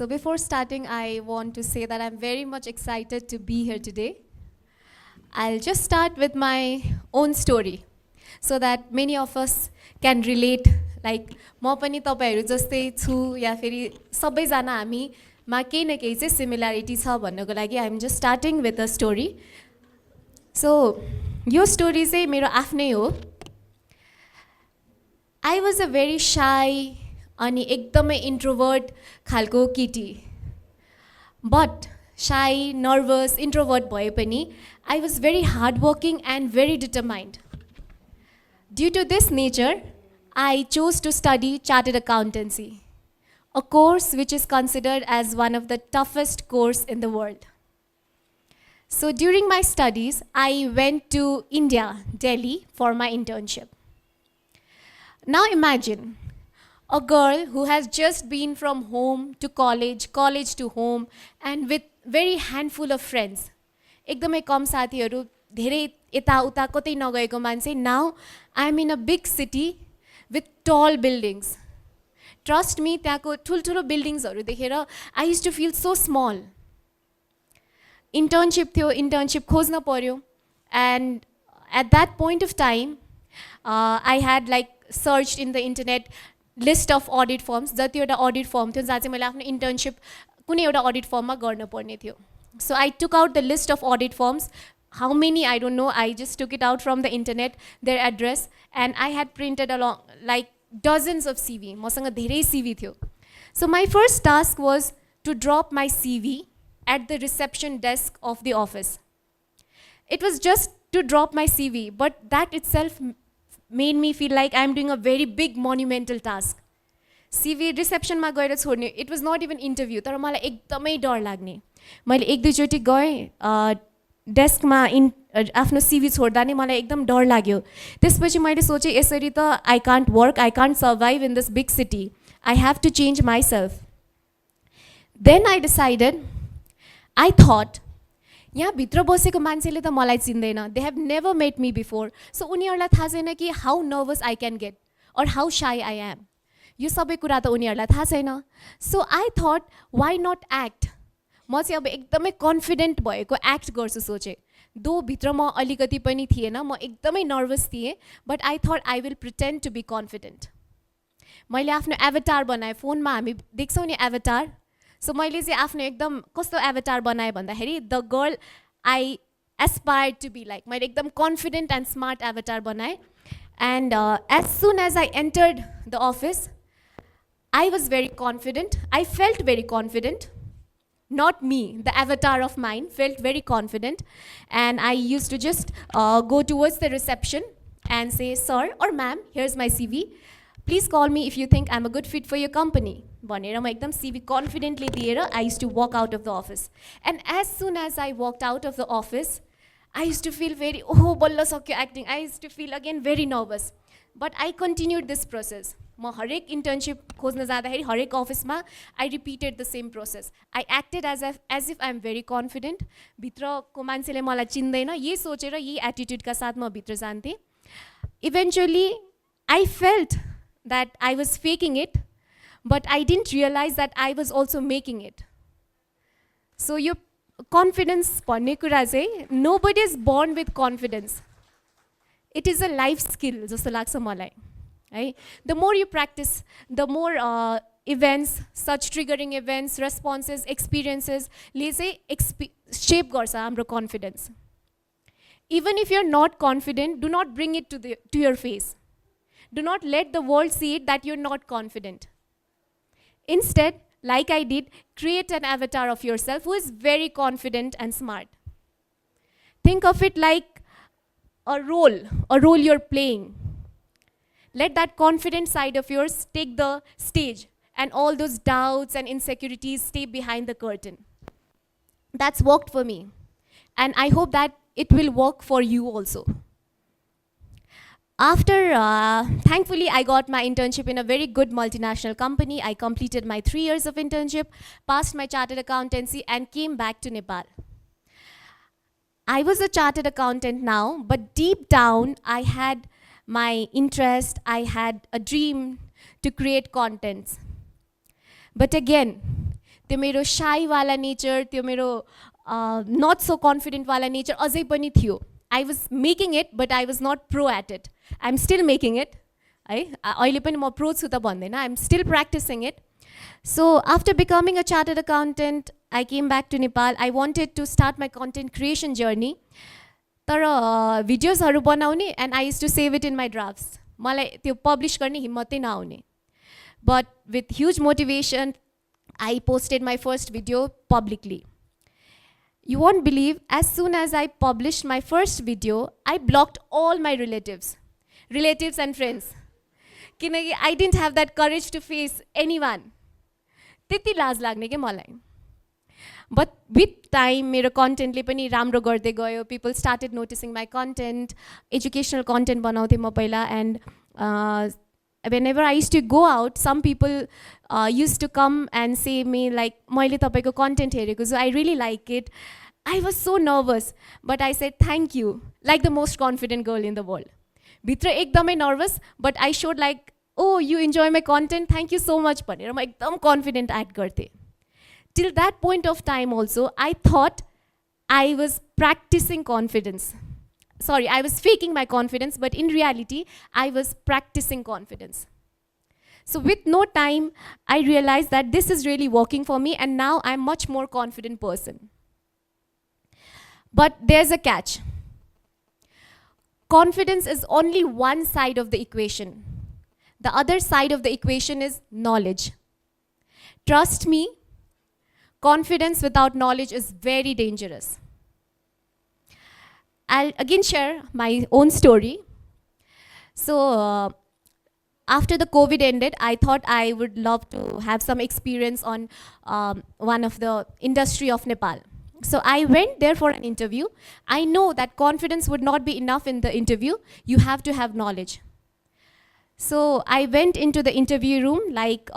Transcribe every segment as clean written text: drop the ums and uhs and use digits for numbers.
So before starting, I want to say that I'm very much excited to be here today. I'll just start with my own story so that many of us can relate. Like, म पनि तपाईहरु जस्तै छु या फेरि सबैजना हामी मा केही न केही चाहिँ सिमिल्यारिटी छ भन्नको लागि I'm just starting with a story. So yo story चाहिँ मेरो आफ्नै हो. I was a very shy अनि एकदमै introvert खालको केटी. But shy, nervous, introvert भए पनि I was very hardworking and very determined. Due to this nature, I chose to study chartered accountancy, a course which is considered as one of the toughest courses in the world. So during my studies, I went to India, Delhi, for my internship. Now imagine a girl who has just been from home to college, college to home, and with very handful of friends. एकदमै कम साथीहरु, धेरै यता उता कतै नगएको मान्छे. Now I'm in a big city with tall buildings. Trust me, त्यहाँको ठुलठुलो buildingsहरु देखेर I used to feel so small. Internship थियो, internship खोज्न पर्यो, and at that point of time, I had like searched in the internet list of audit firms. जति एउटा audit firm थियो जहाँ चाहिँ मैले आफ्नो internship कुनै एउटा audit firm मा गर्न पर्ने थियो. So I took out the list of audit firms. How many I don't know. I just took it out from the internet, their address, and I had printed along like dozens of CV. मसँग धेरै CV थियो. So my first task was to drop my CV at the reception desk of the office. It was just to drop my CV, but that itself made me feel like I'm doing a very big monumental task. CV reception मा गएर छोड्ने. It was not even interview. तर मलाई एकदमै डर लाग्ने. मैले एक दुई चोटी गए डेस्क मा आफ्नो CV छोड्दा नि मलाई एकदम डर लाग्यो. त्यसपछि मैले सोचे यसरी त I can't work, I can't survive in this big city. I have to change myself. Then I decided, I thought, यहाँ भित्र बसेको मान्छेले त मलाई चिन्दैन. They have never met me before. So उनीहरुलाई थाहा छैन कि how nervous I can get or how shy I am. यो सबै कुरा त उनीहरुलाई थाहा छैन. So I thought, why not act? म चाहिँ अब एकदमै कन्फिडेन्ट भएको एक्ट गर्छु सोचे. दो भित्र म अलिकति पनि थिएन, म एकदमै नर्भस थिएँ, but I thought I will pretend to be confident. मैले आफ्नो एभाटार बनाएँ. फोनमा हामी देख्छौँ नि एभाटार. सो मैले चाहिँ आफ्नो एकदम कस्तो एभाटार बनाएँ भन्दाखेरि the girl I aspire to be like. मैले एकदम कन्फिडेन्ट एन्ड स्मार्ट एभाटार बनाएँ. And as soon as I entered the office, I was very confident. I felt very confident. Not me, the avatar of mine felt very confident, and I used to just go towards the reception and say, sir or ma'am, here's my CV. Please call me if you think I'm a good fit for your company. भनेर म एकदम CV confidently दिएर I used to walk out of the office. And as soon as I walked out of the office, I used to feel very, oh, बल्ल सक्यो acting. I used to feel again very nervous. But I continued this process. म हरेक internship खोज्न जाँदाखेरि हरेक अफिसमा I repeated the same process. I acted as if I'm very confident. भित्रको मान्छेले मलाई चिन्दैन यही सोचेर यही एटिट्युडका साथ म भित्र जान्थेँ. Eventually, I felt that I was faking it, but I didn't realize that I was also making it. So yo confidence भन्ने कुरा चाहिँ nobody is born with confidence. It is a life skill जस्तो लाग्छ मलाई. Right? The more you practice, the more events, such triggering events, responses, experiences, ले चाहिँ shape गर्छ हाम्रो confidence. Even if you're not confident, do not bring it to your face. Do not let the world see it that you're not confident. Instead, like I did, create an avatar of yourself who is very confident and smart. Think of it like a role you're playing. Let that confident side of yours take the stage and all those doubts and insecurities stay behind the curtain. That's worked for me. And I hope that it will work for you also. After, thankfully, I got my internship in a very good multinational company. I completed my 3 years of internship, passed my chartered accountancy, and came back to Nepal. I was a chartered accountant now, but deep down, I had my interest, I had a dream to create contents. But again, त्यो मेरो shy वाला nature, त्यो मेरो not so confident वाला nature अझै पनि थियो. I was making it, but I was not pro at it. I'm still making it. अहिले पनि म pro छु त भन्दैन. I'm still practicing it. So after becoming a chartered accountant, I came back to Nepal. I wanted to start my content creation journey. तर भिडियोजहरू बनाउने and I used to save it in my drafts. मलाई त्यो publish गर्ने हिम्मतै नआउने. But with huge motivation, I posted my first video publicly. You won't believe, as soon as I published my first video, I blocked all my relatives and friends. किनकि I didn't have that courage to face anyone. त्यति लाज लाग्ने के मलाई. But with time, मेरो कन्टेन्टले पनि राम्रो गर्दै गयो. People started noticing my content. Educational content बनाउँथे म पहिला, and whenever I used to go out, some people used to come and say me like, मैले तपाईको content हेरेको छु, I really like it. I was so nervous, but I said thank you, like the most confident girl in the world. भित्र एकदमै nervous, but I showed like, oh, you enjoy my content, thank you so much भनेर म एकदम confident act गर्थे. Till that point of time also, I thought I was practicing confidence. Sorry, I was faking my confidence, but in reality, I was practicing confidence. So with no time, I realized that this is really working for me, and now I'm much more confident person. But there's a catch. Confidence is only one side of the equation. The other side of the equation is knowledge. Trust me, confidence without knowledge is very dangerous. I'll again share my own story. So after the COVID ended, I thought I would love to have some experience on one of the industry of Nepal. So I went there for an interview. I know that confidence would not be enough in the interview. You have to have knowledge. So I went into the interview room like,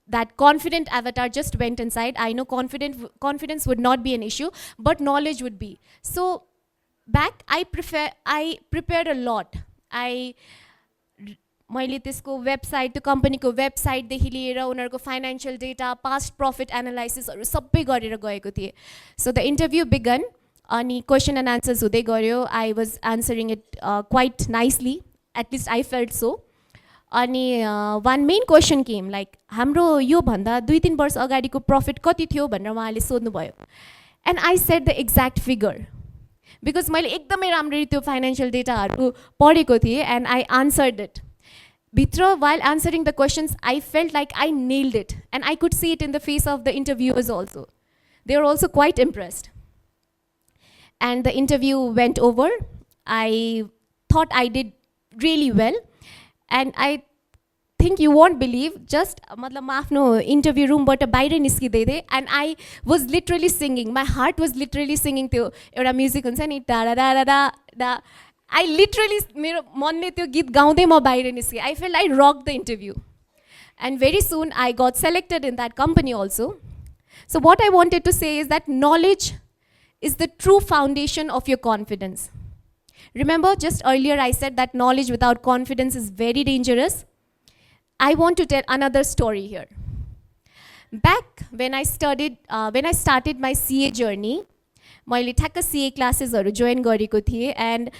that confident avatar just went inside. I know confidence would not be an issue, but knowledge would be. So back, I prepared a lot. मैले त्यसको website, त्यो कम्पनीको वेबसाइटदेखि लिएर उनीहरूको financial data, past profit एनालाइसिसहरू सबै गरेर गएको थिएँ. सो द इन्टरभ्यू बिगन, अनि क्वेसन एन्ड आन्सर्स हुँदै गयो. I was answering it quite nicely, at least I felt so. अनि one main question came, like हाम्रो योभन्दा 2-3 वर्ष अगाडिको प्रफिट कति थियो भनेर उहाँले सोध्नुभयो. And I said the exact figure, because मैले एकदमै राम्ररी त्यो फाइनेन्शियल डेटाहरू पढेको थिएँ, and I answered it. Bitra, while answering the questions, I felt like I nailed it. And I could see it in the face of the interviewers also. They were also quite impressed. And the interview went over. I thought I did really well. And I think you won't believe, just maafno interview room bata baira niskidai the, and I was literally singing. My heart was literally singing त्यो एउटा music हुन्छ नि, da da da da da. I literally, मेरो मनले त्यो गीत गाउँदै म बाहिर निस्केँ. I felt I rocked the interview. And very soon I got selected in that company also. So what I wanted to say is that knowledge is the true foundation of your confidence. Remember, just earlier I said that knowledge without confidence is very dangerous. I want to tell another story here. Back when I started my CA journey, मैले ठ्याक्क CA क्लासेसहरू join गरेको थिएँ, and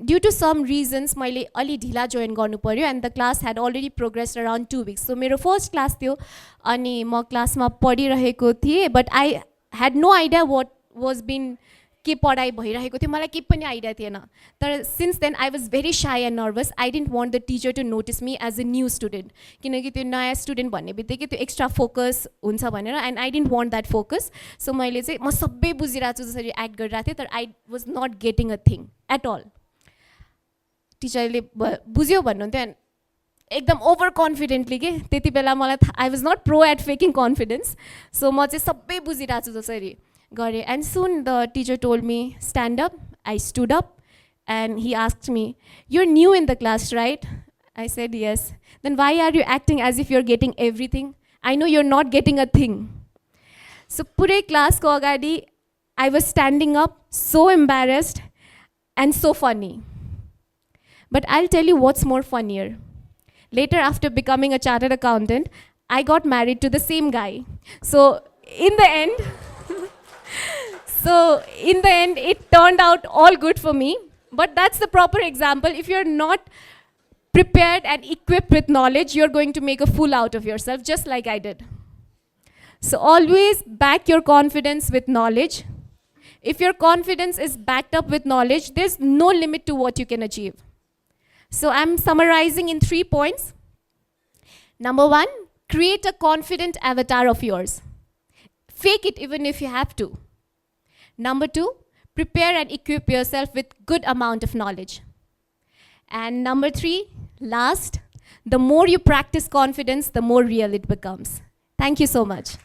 due to some reasons मैले अलि ढिला join गर्नु पर्यो, and the class had already progressed around 2 weeks. So मेरो फर्स्ट क्लास थियो, अनि म क्लासमा पढिरहेको थिएँ, but I had no idea what was being, के पढाइ भइरहेको थियो, मलाई केही पनि आइडिया थिएन. तर since then I was very shy and nervous. I didn't want the teacher to notice me as a new student, किनकि त्यो नयाँ स्टुडेन्ट भन्ने बित्तिकै त्यो एक्स्ट्रा फोकस हुन्छ भनेर, and I didn't want that focus. So मैले चाहिँ म सबै बुझिरहेको छु जसरी एक्ट गरिरहेको थिएँ, तर I was not getting a thing at all. टिचरले बुझ्यो भन्नुहुन्थ्यो, and एकदम ओभर कन्फिडेन्टली के त्यति बेला मलाई I was not pro at faking confidence. So म चाहिँ सबै बुझिरहेको छु जसरी गरेँ. And soon the teacher told me, stand up. I stood up, and he asked me, you're new in the class, right? I said, yes. Then why are you acting as if you're getting everything? I know you're not getting a thing. So पुरै क्लासको अगाडि I was standing up, so embarrassed and so funny. But I'll tell you what's more funnier. Later, after becoming a chartered accountant, I got married to the same guy. So in the end, it turned out all good for me. But that's the proper example. If you're not prepared and equipped with knowledge, you're going to make a fool out of yourself, just like I did. So always back your confidence with knowledge. If your confidence is backed up with knowledge, there's no limit to what you can achieve. So I'm summarizing in 3 points. Number 1, create a confident avatar of yours. Fake it even if you have to. Number 2, prepare and equip yourself with good amount of knowledge. And number 3, last, the more you practice confidence, the more real it becomes. Thank you so much.